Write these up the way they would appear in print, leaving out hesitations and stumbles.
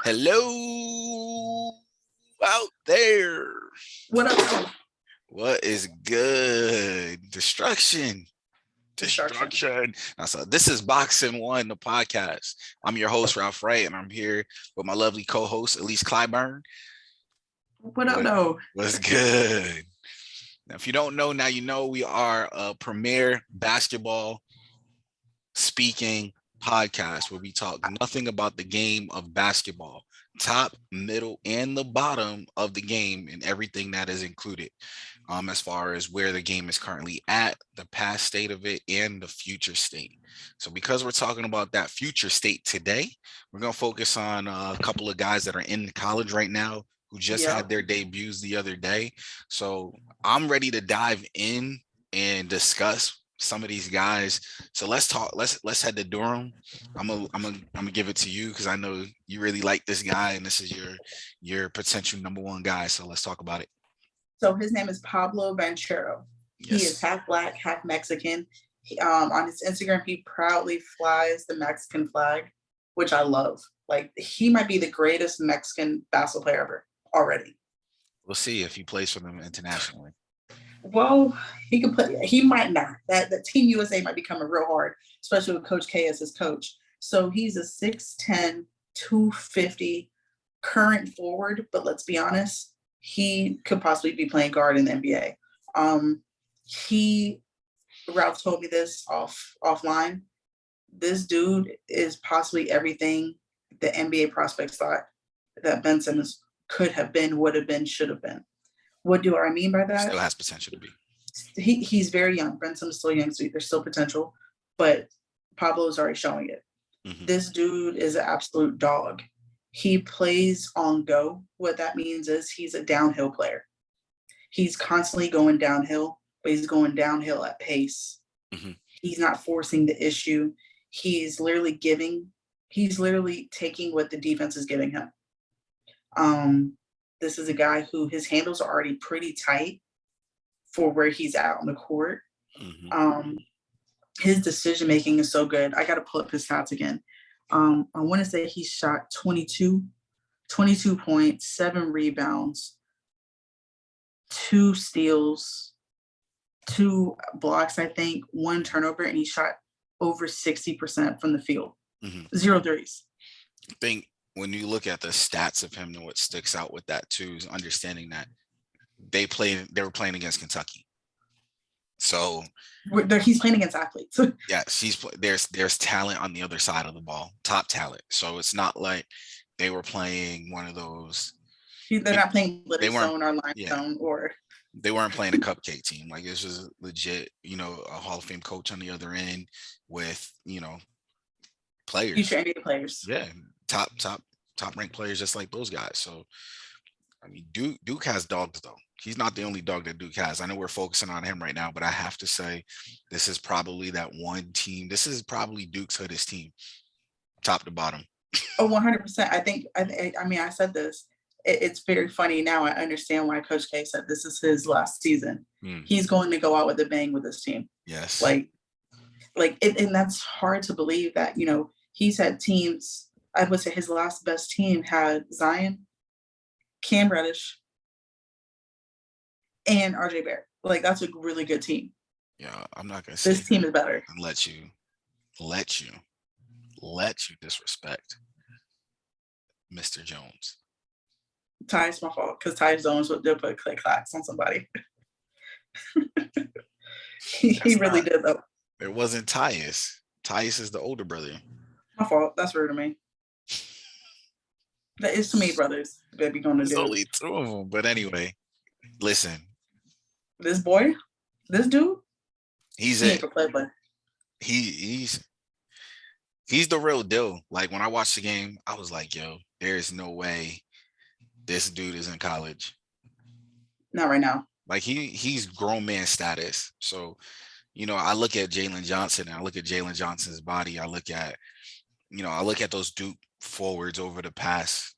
Hello out there. What up? What is good? Destruction. So this is BOXN1, the podcast. I'm your host, Ralph Wright, and I'm here with my lovely co-host, Elise Clyburn. What up, though? What's good? Now, if you don't know, now you know we are a premier basketball speaking podcast where we talk nothing about the game of basketball, top, middle, and the bottom of the game and everything that is included, as far as where the game is currently at, the past state of it, and the future state. So because we're talking about that future state today, we're going to focus on a couple of guys that are in college right now who just had their debuts the other day. So I'm ready to dive in and discuss some of these guys. So let's talk. Let's head to Durham. I'm gonna give it to you because I know you really like this guy, and this is your potential number one guy. So let's talk about it. So his name is Paolo Banchero. Yes. He is half Black, half Mexican. On his Instagram, he proudly flies the Mexican flag, which I love. Like, he might be the greatest Mexican basketball player ever already. We'll see if he plays for them internationally. Well, he can play. He might not. That Team USA might be coming real hard, especially with Coach K as his coach. So he's a 6'10", 250 current forward, but let's be honest, he could possibly be playing guard in the NBA. Ralph told me this offline. This dude is possibly everything the NBA prospects thought that Ben Simmons could have been, would have been, should have been. What do I mean by that? Still has potential to be. He's very young. Ben Simmons is still young, so there's still potential. But Pablo is already showing it. Mm-hmm. This dude is an absolute dog. He plays on go. What that means is he's a downhill player. He's constantly going downhill, but he's going downhill at pace. Mm-hmm. He's not forcing the issue. He's literally taking what the defense is giving him. This is a guy who his handles are already pretty tight for where he's out on the court. Mm-hmm. His decision-making is so good. I got to pull up his stats again. I want to say he shot 22 points, 7 rebounds, 2 steals, 2 blocks, I think, 1 turnover, and he shot over 60% from the field. Mm-hmm. 0 threes. I think when you look at the stats of him, and what sticks out with that too is understanding that they were playing against Kentucky. So he's playing against athletes. Yes, there's talent on the other side of the ball, top talent. So it's not like they were playing one of those. They're not playing Littleton or Limestone or. They weren't playing a cupcake team. Like, this was legit, a Hall of Fame coach on the other end with, players. Future NBA players. Yeah, top ranked players just like those guys. So, I mean, Duke has dogs, though. He's not the only dog that Duke has. I know we're focusing on him right now, but I have to say this is probably that one team. This is probably Duke's hoodest team, top to bottom. Oh, 100%. I said this. It's very funny now. I understand why Coach K said this is his last season. He's going to go out with a bang with this team. Yes. And that's hard to believe that, he's had teams. I would say his last best team had Zion, Cam Reddish, and RJ Barrett. Like, that's a really good team. Yeah, I'm not gonna say this team is better. And let you disrespect Mr. Jones. Ty, it's my fault because Ty Jones would put click clacks on somebody. he really did though. It wasn't Tyus. Tyus is the older brother. My fault. That's rude of me. That is too many brothers that be going to do. There's only 2 of them. But anyway, listen. This dude, he's the real deal. Like, when I watched the game, I was like, yo, there is no way this dude is in college. Not right now. Like, he's grown man status. So, I look at Jalen Johnson and I look at Jalen Johnson's body. I look at those Duke forwards over the past,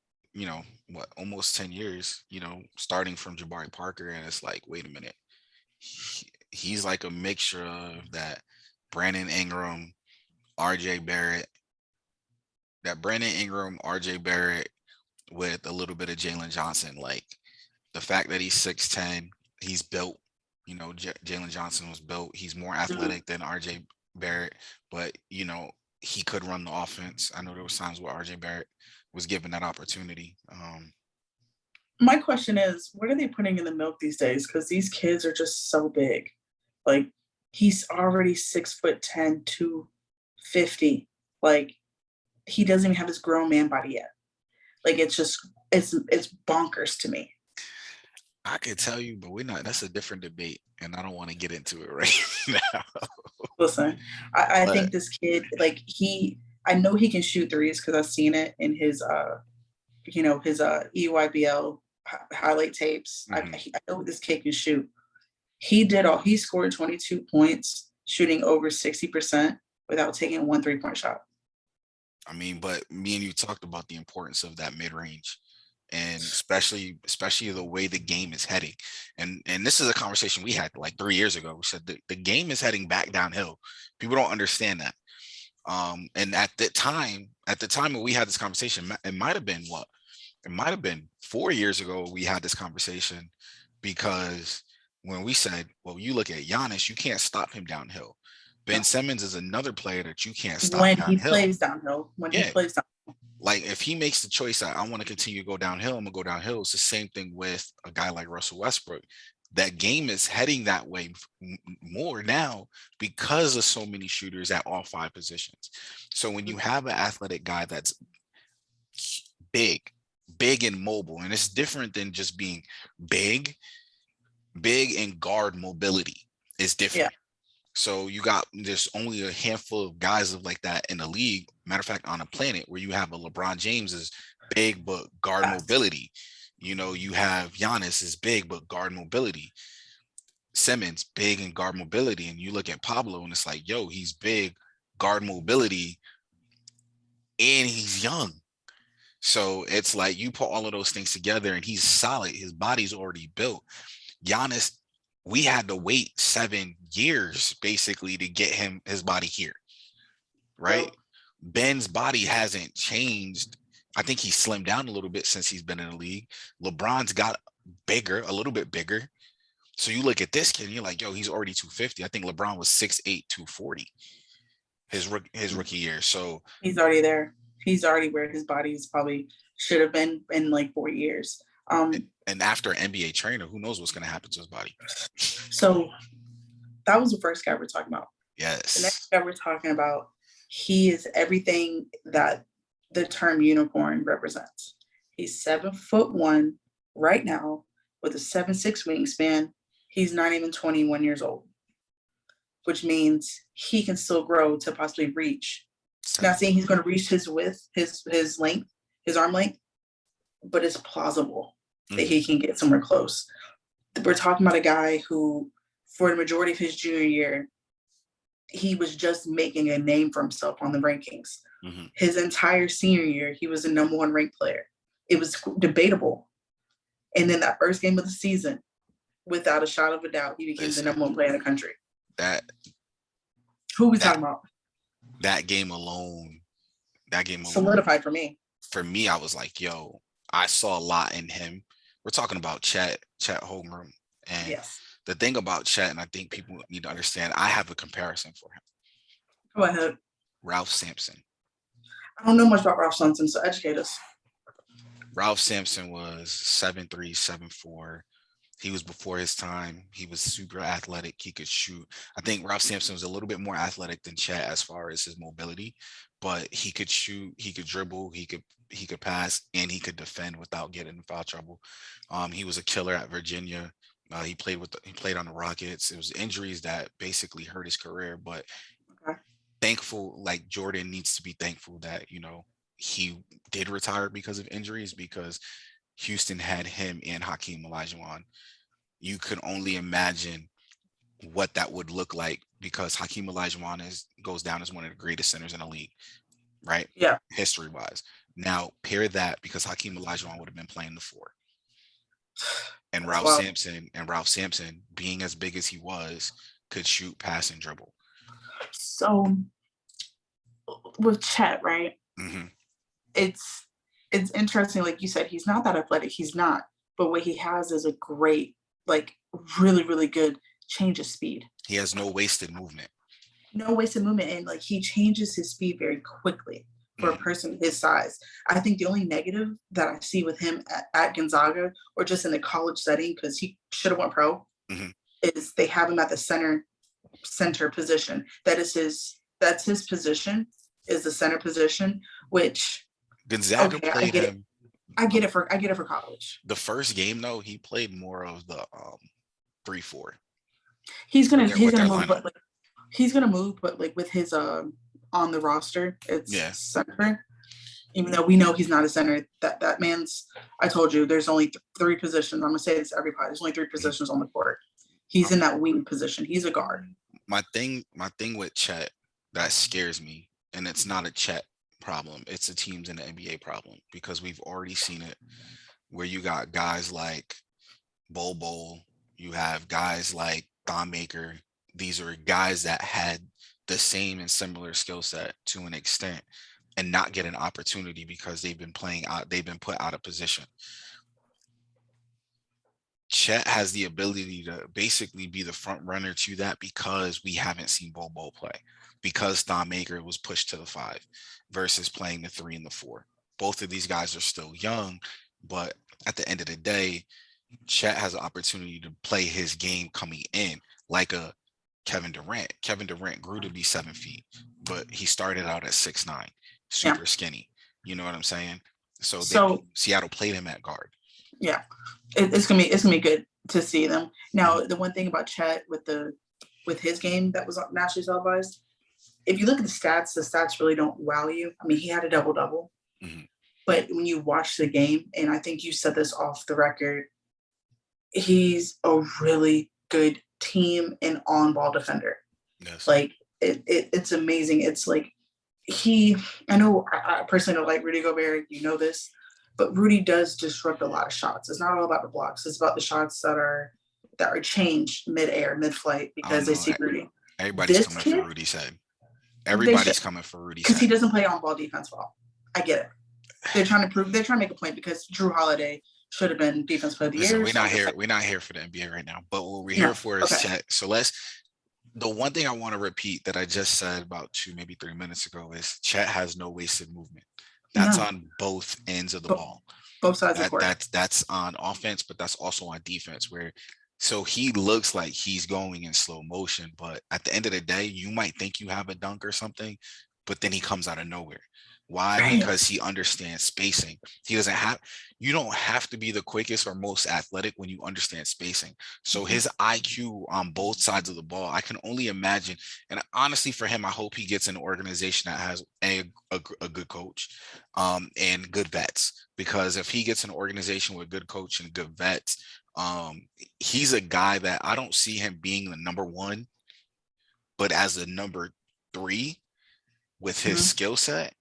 almost 10 years, starting from Jabari Parker. And it's like, wait a minute. He's like a mixture of that Brandon Ingram, RJ Barrett, with a little bit of Jalen Johnson. Like the fact that he's 6'10", he's built. You know, Jalen Johnson was built. He's more athletic than RJ Barrett, but you know, he could run the offense. I know there was times where RJ Barrett was given that opportunity. My question is, what are they putting in the milk these days? Because these kids are just so big. Like, he's already 6'10", 250. Like, he doesn't even have his grown man body yet. Like, it's bonkers to me. I could tell you, but that's a different debate, and I don't want to get into it right now. Listen, I think this kid, like, I know he can shoot threes because I've seen it in his his EYBL highlight tapes. Mm-hmm. I know this kid can shoot. He scored 22 points, shooting over 60% without taking 1 3-point shot. I mean, but me and you talked about the importance of that mid-range, and especially the way the game is heading. And this is a conversation we had like 3 years ago. We said the game is heading back downhill. People don't understand that. And at the time when we had this conversation, it might have been 4 years ago we had this conversation, because when we said, well, you look at Giannis, you can't stop him downhill. Ben Simmons is another player that you can't stop when downhill. he plays downhill. He plays downhill. Like if he makes the choice that I want to continue to go downhill, I'm gonna go downhill. It's the same thing with a guy like Russell Westbrook. That game is heading that way more now because of so many shooters at all 5 positions. So when you have an athletic guy that's big and mobile, and it's different than just being big and guard mobility is different. Yeah. So there's only a handful of guys like that in the league. Matter of fact, on a planet where you have a LeBron James is big but guard mobility. You know, you have Giannis is big but guard mobility. Simmons big and guard mobility, and you look at Pablo and it's like, yo, he's big, guard mobility, and he's young. So it's like you put all of those things together, and he's solid. His body's already built. Giannis, we had to wait 7 years basically to get his body here, right? Well, Ben's body hasn't changed. I think he's slimmed down a little bit since he's been in the league. LeBron's got a little bit bigger. So you look at this kid and you're like, yo, he's already 250. I think LeBron was 6'8", 240 his rookie year. So he's already there. He's already where his body's probably should have been in like 4 years. And after an NBA trainer, who knows what's going to happen to his body? So that was the first guy we're talking about. Yes. The next guy we're talking about, he is everything that the term unicorn represents. He's 7'1" right now with a 7'6" wingspan. He's not even 21 years old, which means he can still grow to possibly reach. Not saying he's going to reach his width, his length, his arm length, but it's plausible that he can get somewhere close. We're talking about a guy who, for the majority of his junior year, he was just making a name for himself on the rankings. Mm-hmm. His entire senior year, he was the number 1 ranked player. It was debatable. And then that first game of the season, without a shot of a doubt, he became the number 1 player in the country. Who are we talking about? That game alone solidified for me. For me, I was like, yo, I saw a lot in him. We're talking about Chet Holmgren. And yes. The thing about Chet, and I think people need to understand, I have a comparison for him. Go ahead. Ralph Sampson. I don't know much about Ralph Sampson, so educate us. Ralph Sampson was 7'3", 7'4". He was before his time. He was super athletic. He could shoot. I think Ralph Sampson was a little bit more athletic than Chet as far as his mobility, but he could shoot, he could dribble, he could pass, and he could defend without getting in foul trouble. He was a killer at Virginia. He played on the Rockets. It was injuries that basically hurt his career, but thankful, like Jordan needs to be thankful that, you know, he did retire because of injuries, because Houston had him and Hakeem Olajuwon. You could only imagine what that would look like, because Hakeem Olajuwon goes down as one of the greatest centers in the league, right? Yeah. History-wise. Now, pair that, because Hakeem Olajuwon would have been playing the 4. And Ralph Sampson, being as big as he was, could shoot, pass, and dribble. So, with Chet, right? Mm-hmm. It's it's interesting, like you said, he's not that athletic. He's not. But what he has is a great, like, really, really good change of speed. He has no wasted movement. No wasted movement. And, like, he changes his speed very quickly for a person his size. I think the only negative that I see with him at Gonzaga, or just in the college setting, because he should have went pro, is they have him at the center position. That's his position, is the center position, which Gonzaga played him. I get it for college. The first game though, he played more of the 3-4. He's gonna move, but like with his on the roster, it's center. Even though we know he's not a center, that man's. I told you, there's only 3 positions. I'm gonna say this to everybody. There's only 3 positions on the court. He's in that wing position. He's a guard. My thing with Chet that scares me, and it's not a Chet problem. It's the teams in the NBA problem, because we've already seen it where you got guys like Bol, you have guys like Thon Maker. These are guys that had the same and similar skill set to an extent and not get an opportunity because they've been put out of position. Chet has the ability to basically be the front runner to that, because we haven't seen Bol play, because Thon Maker was pushed to the 5 versus playing the 3 and the 4. Both of these guys are still young, but at the end of the day, Chet has an opportunity to play his game coming in, like a Kevin Durant. Kevin Durant grew to be 7 feet, but he started out at 6'9", super skinny. You know what I'm saying? So Seattle played him at guard. Yeah, it's gonna be good to see them. Now, the one thing about Chet with his game that was nationally televised, if you look at the stats really don't wow you. I mean, he had a double-double, but when you watch the game, and I think you said this off the record, he's a really good team and on-ball defender. Yes. Like it's amazing. It's like I know I personally don't like Rudy Gobert. You know this. But Rudy does disrupt a lot of shots. It's not all about the blocks. It's about the shots that are changed mid-air, mid-flight, because they see Rudy. Everybody's coming for Rudy's head. Everybody's coming for Rudy's head. Because he doesn't play on-ball defense well. I get it. They're trying to make a point, because Drew Holiday should have been defense player of the year. We're not here for the NBA right now. But what we're here for is Chet. So the one thing I want to repeat that I just said about 2, maybe 3 minutes ago is Chet has no wasted movement. That's on both ends of the ball. Both sides of the court. That's on offense, but that's also on defense, so he looks like he's going in slow motion, but at the end of the day, you might think you have a dunk or something, but then he comes out of nowhere. Why? Right. Because he understands spacing. You don't have to be the quickest or most athletic when you understand spacing. So his IQ on both sides of the ball, I can only imagine. And honestly, for him, I hope he gets an organization that has a good coach and good vets. Because if he gets an organization with good coach and good vets, he's a guy that I don't see him being the number 1, but as a number 3 with his skill set,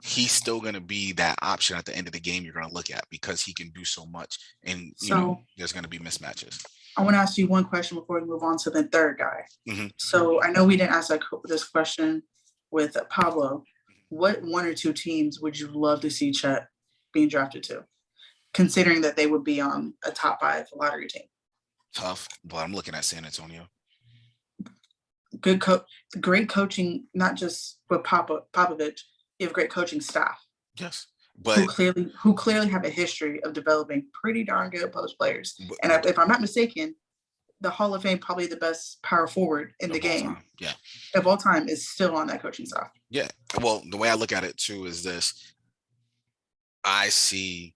he's still going to be that option at the end of the game you're going to look at, because he can do so much, and there's going to be mismatches. I want to ask you one question before we move on to the third guy. So I know we didn't ask this question with Pablo. What 1 or 2 teams would you love to see Chet being drafted to, considering that they would be on a top 5 lottery team? Tough, but I'm looking at San Antonio. Great coaching, not just with Popovich. You have great coaching staff. Yes, but who clearly have a history of developing pretty darn good post players. And if I'm not mistaken, the Hall of Fame, probably the best power forward in the game, of all time, is still on that coaching staff. Yeah. Well, the way I look at it too is this: I see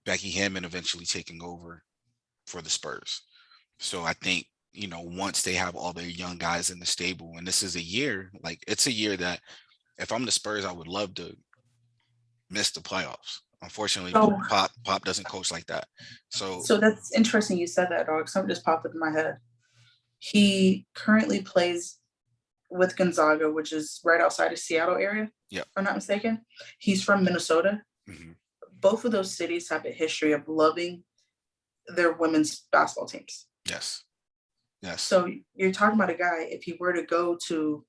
Becky Hammond eventually taking over for the Spurs. So I think, once they have all their young guys in the stable, and this is a year, it's a year that if I'm the Spurs, I would love to miss the playoffs. Unfortunately, Pop doesn't coach like that. So that's interesting you said that, dog. Something just popped up in my head. He currently plays with Gonzaga, which is right outside of Seattle area. Yeah. If I'm not mistaken. He's from Minnesota. Both of those cities have a history of loving their women's basketball teams. Yes. Yes. So you're talking about a guy, if he were to go to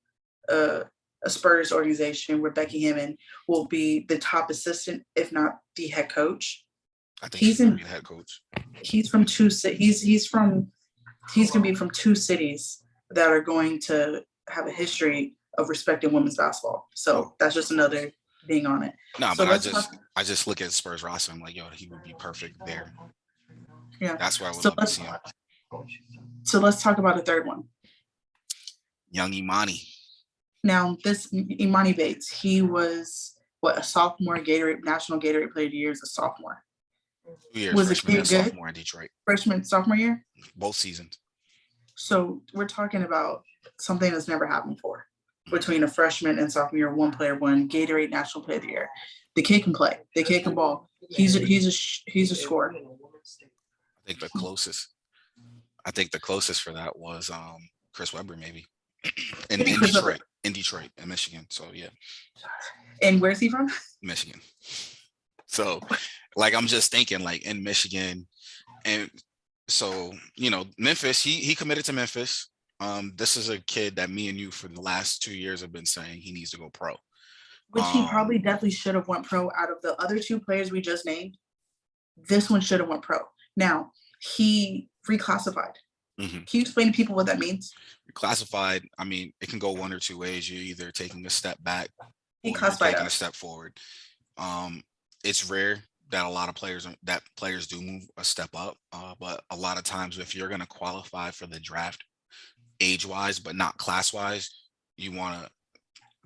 a Spurs organization where Becky Hammon will be the top assistant, if not the head coach. I think he's going to be the head coach. He's from he's going to be from two cities that are going to have a history of respecting women's basketball. So that's just another thing on it. No, so but I just look at Spurs roster. I'm like, yo, he would be perfect there. Yeah, that's where I would love to see him. So let's talk about a third one. Young Emoni. Now, this Emoni Bates, he was a sophomore National Gatorade Player of the Year as a sophomore. 2 years, was freshman and sophomore in Detroit. Freshman, sophomore year? Both seasons. So we're talking about something that's never happened before. Between a freshman and sophomore year, one player won Gatorade National Player of the Year. The kid can play. The kid can ball. He's a scorer. I think the closest for that was Chris Webber, maybe. In Detroit, in Michigan. So yeah. And where's he from? Michigan. So like I'm just thinking like in Michigan, and so Memphis, he committed to Memphis. This is a kid that me and you for the last 2 years have been saying he needs to go pro. Which he probably definitely should have went pro. Out of the other two players we just named, this one should have went pro. Now, he reclassified. Mm-hmm. Can you explain to people what that means? Reclassified, I mean, it can go one or two ways. You're either taking a step back or you're taking a step forward. It's rare that a lot of players do move a step up, but a lot of times if you're going to qualify for the draft age-wise, but not class-wise, you want to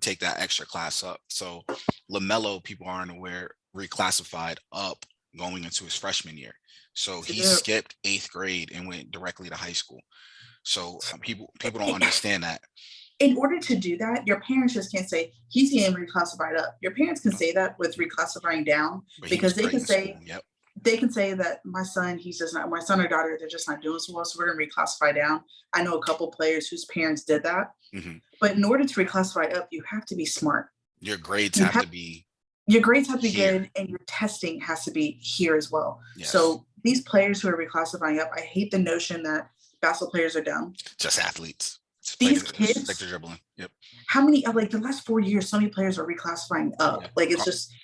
take that extra class up. So LaMelo, people aren't aware, reclassified up going into his freshman year. So he skipped 8th grade and went directly to high school. So people don't understand that. In order to do that, your parents just can't say he's getting reclassified up. Your parents can say that with reclassifying down, because they can say that my son or daughter, they're just not doing so well, so we're going to reclassify down. I know a couple players whose parents did that. Mm-hmm. But in order to reclassify up, you have to be smart. Your grades have to be good, and your testing has to be here as well. Yes. So these players who are reclassifying up, I hate the notion that basketball players are dumb. Just athletes. These kids, like they're dribbling. Yep. How many, like the last 4 years, so many players are reclassifying up. Yeah. Like it's just.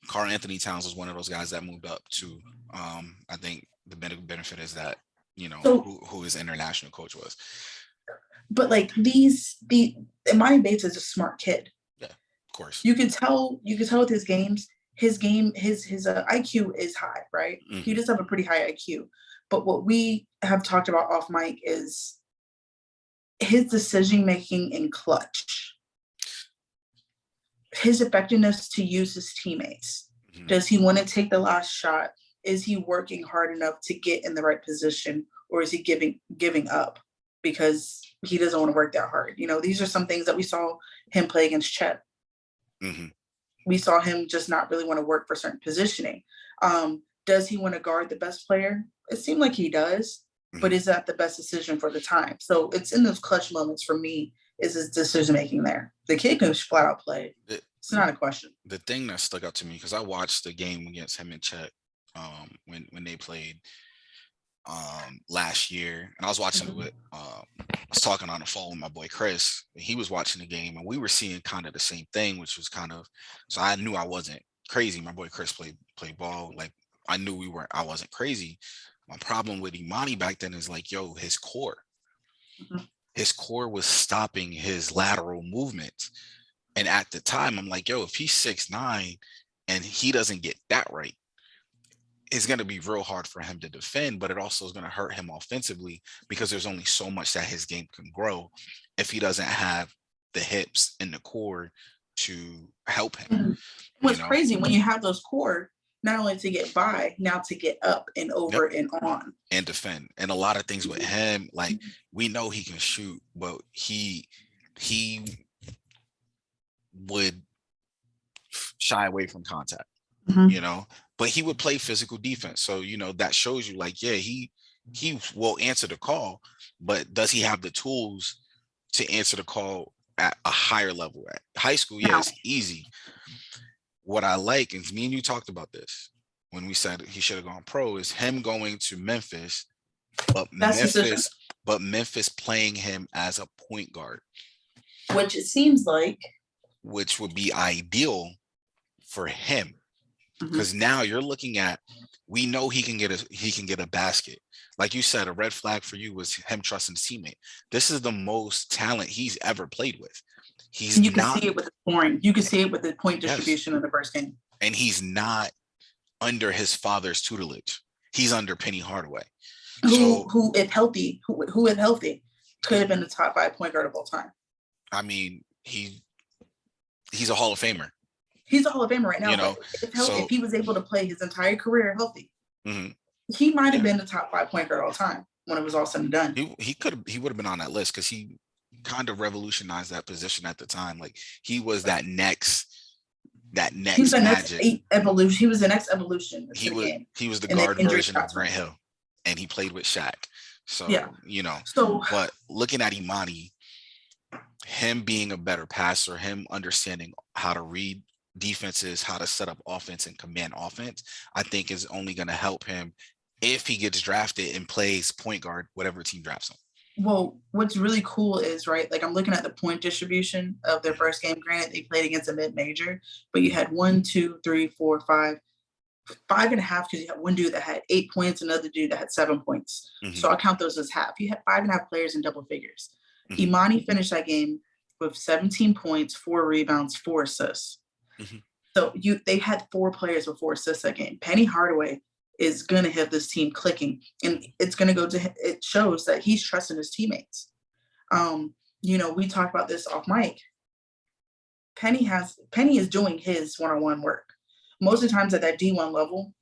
Karl Anthony Towns was one of those guys that moved up to. I think the benefit is that who his international coach was. But like Emoni Bates is a smart kid. Yeah, of course. You can tell with his games. His IQ is high, right? Mm-hmm. He does have a pretty high IQ. But what we have talked about off mic is his decision-making in clutch, his effectiveness to use his teammates. Mm-hmm. Does he want to take the last shot? Is he working hard enough to get in the right position, or is he giving up because he doesn't want to work that hard? These are some things that we saw him play against Chet. Mm-hmm. We saw him just not really want to work for certain positioning. Does he want to guard the best player? It seemed like he does. But is that the best decision for the time? So it's in those clutch moments for me is his decision making there. The kid can flat out play. It's not a question. The thing that stuck out to me, because I watched the game against him and Chet when they played last year, and I was watching it with I was talking on the phone with my boy Chris, and he was watching the game, and we were seeing kind of the same thing, which was so I knew I wasn't crazy. My boy Chris played ball, like I knew I wasn't crazy. My problem with Emoni back then is like, his core. Mm-hmm. His core was stopping his lateral movements. And at the time, I'm like, if he's 6'9" and he doesn't get that right, it's going to be real hard for him to defend, but it also is going to hurt him offensively because there's only so much that his game can grow if he doesn't have the hips and the core to help him. Mm-hmm. What's crazy when you have those core, not only to get by, now to get up and over and on. And defend. And a lot of things with him, like we know he can shoot, but he would shy away from contact, but he would play physical defense. So, that shows you like, he will answer the call, but does he have the tools to answer the call at a higher level? At high school, it's easy. What I like, and me and you talked about this when we said he should have gone pro, is him going to Memphis. But but Memphis playing him as a point guard, which it seems like, which would be ideal for him. Because now you're looking at, we know he can get a basket. Like you said, a red flag for you was him trusting his teammate. This is the most talent he's ever played with. You can see it with the scoring. You can see it with the point distribution of the first game. And he's not under his father's tutelage. He's under Penny Hardaway. Who if healthy, could have been the top 5 point guard of all time. I mean, he's a Hall of Famer. He's a Hall of Famer right now. You know, if he was able to play his entire career healthy, he might have been the top 5 point guard all time when it was all said and done. He would have been on that list because he kind of revolutionized that position at the time. Like he was that next He's the Magic. Next evolution. He was the next evolution. He was the guard version of Grant Hill, and he played with Shaq. So you know. But looking at Emoni, him being a better passer, him understanding how to read defenses, how to set up offense and command offense, I think is only going to help him if he gets drafted and plays point guard, whatever team drafts him. Well, what's really cool is, right, like I'm looking at the point distribution of their first game. Granted, they played against a mid-major, but you had 1, 2, 3, 4, 5, 5.5, because you had one dude that had 8 points, another dude that had 7 points. So I count those as half. You had 5.5 players in double figures. Emoni finished that game with 17 points, 4 rebounds, 4 assists. So they had 4 players with 4 assists that game. Penny Hardaway is going to have this team clicking, and it's going to go to, it shows that he's trusting his teammates. You know, we talked about this off mic. Penny is doing his one-on-one work. Most of the times at that D1 level,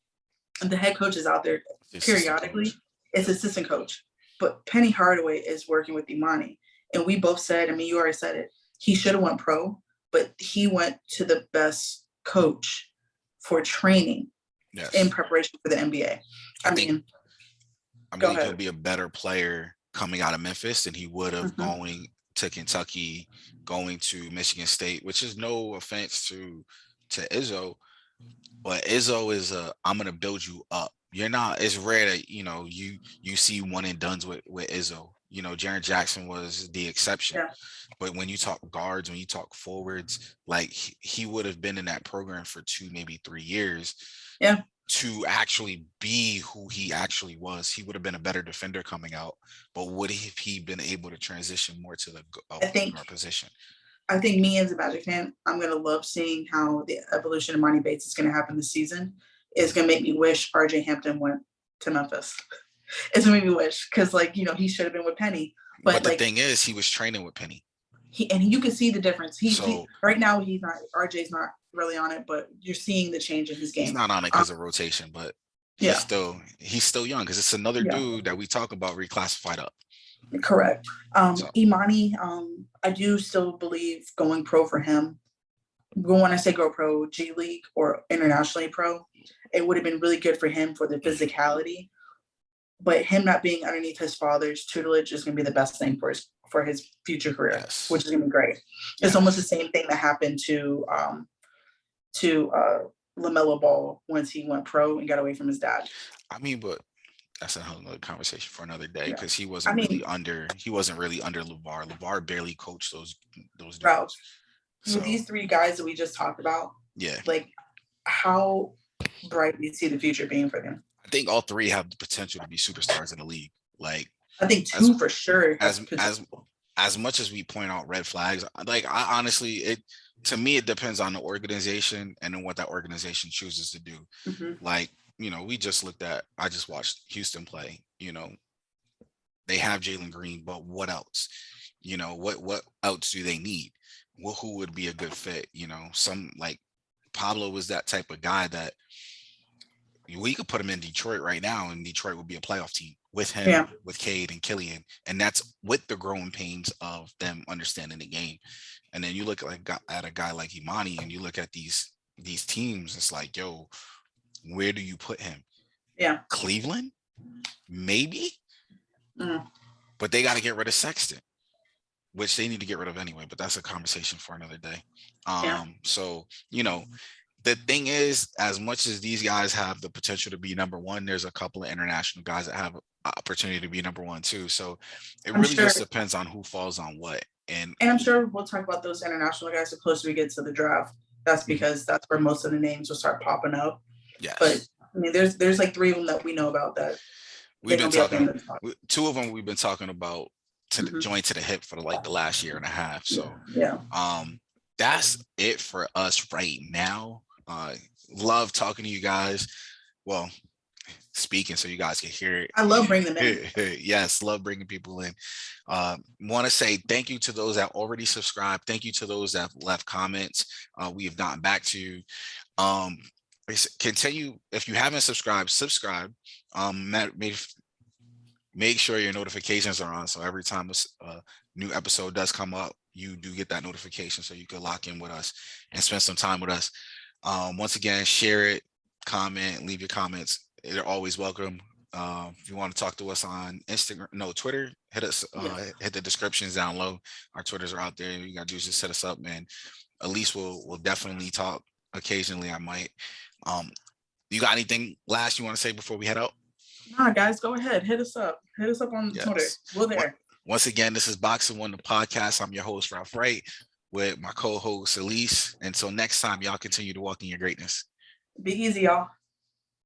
the head coach is out there periodically. It's assistant coach. But Penny Hardaway is working with Emoni. And we both said, I mean, you already said it, he should have went pro, but he went to the best coach for training in preparation for the NBA. I mean, he'll be a better player coming out of Memphis than he would have going to Kentucky, going to Michigan State, which is no offense to Izzo, but Izzo is I'm going to build you up. You're not, it's rare that, you know, you see one and dones with Izzo. You know, Jaren Jackson was the exception. But when you talk guards, when you talk forwards, like he would have been in that program for 2, maybe 3 years. To actually be who he actually was. He would have been a better defender coming out, but would he been able to transition more to the guard position? I think me as a Magic fan, I'm going to love seeing how the evolution of Emoni Bates is going to happen this season. It's going to make me wish RJ Hampton went to Memphis. It's going to make me wish, because, like, you know, he should have been with Penny. But the thing is, he was training with Penny. You can see the difference. He right now, he's not, RJ's not really on it, but you're seeing the change in his game. He's not on it because of rotation, but he's still young, because it's another dude that we talk about reclassified up. Correct. Emoni, I do still believe going pro for him. When I say go pro, G League or internationally pro, it would have been really good for him for the physicality. But him not being underneath his father's tutelage is going to be the best thing for his future career, which is going to be great. It's almost the same thing that happened to LaMelo Ball once he went pro and got away from his dad. I mean, but that's another conversation for another day, because he wasn't really under LeVar. LeVar barely coached those dudes. Bro, so these 3 guys that we just talked about, like, how bright do you see the future being for them? I think all 3 have the potential to be superstars in the league. Like, I think 2 for sure. As much as we point out red flags, like, I honestly, to me, it depends on the organization and then what that organization chooses to do. Like, you know, I just watched Houston play. You know, they have Jalen Green, but what else? You know, what else do they need? Well, who would be a good fit? You know, some, like, Pablo was that type of guy that we could put him in Detroit right now, and Detroit would be a playoff team with him, with Cade and Killian. And that's with the growing pains of them understanding the game. And then you look at a guy like Emoni, and you look at these teams, it's like, yo, where do you put him? Cleveland? Maybe? But they got to get rid of Sexton, which they need to get rid of anyway, but that's a conversation for another day. So, you know, the thing is, as much as these guys have the potential to be number one, there's a couple of international guys that have opportunity to be number one too. So it really just depends on who falls on what. And I'm sure we'll talk about those international guys the closer we get to the draft. That's because that's where most of the names will start popping up. Yes. But I mean, there's like 3 of them that we know about that we've been talking. 2 of them we've been talking about to the joint to the hip for like the last year and a half. So yeah. That's it for us right now. Love talking to you guys. Well, speaking so you guys can hear it. I love bringing them in. Yes, love bringing people in. Want to say thank you to those that already subscribed. Thank you to those that left comments. We have gotten back to you. Continue. If you haven't subscribed, subscribe. Make sure your notifications are on, so every time a new episode does come up, you do get that notification, so you can lock in with us and spend some time with us. Once again, share it, comment, leave your comments. They're always welcome. If you want to talk to us on Twitter, hit us, hit the descriptions down low. Our Twitters are out there. You got to do is just set us up, man. Elise will definitely talk occasionally. I might. You got anything last you want to say before we head out? Nah, guys, go ahead. Hit us up. Hit us up on Twitter. We're there. Once again, this is BOXN1, the podcast. I'm your host, Ralph Wright, with my co-host, Elise. Until next time, y'all continue to walk in your greatness. Be easy, y'all.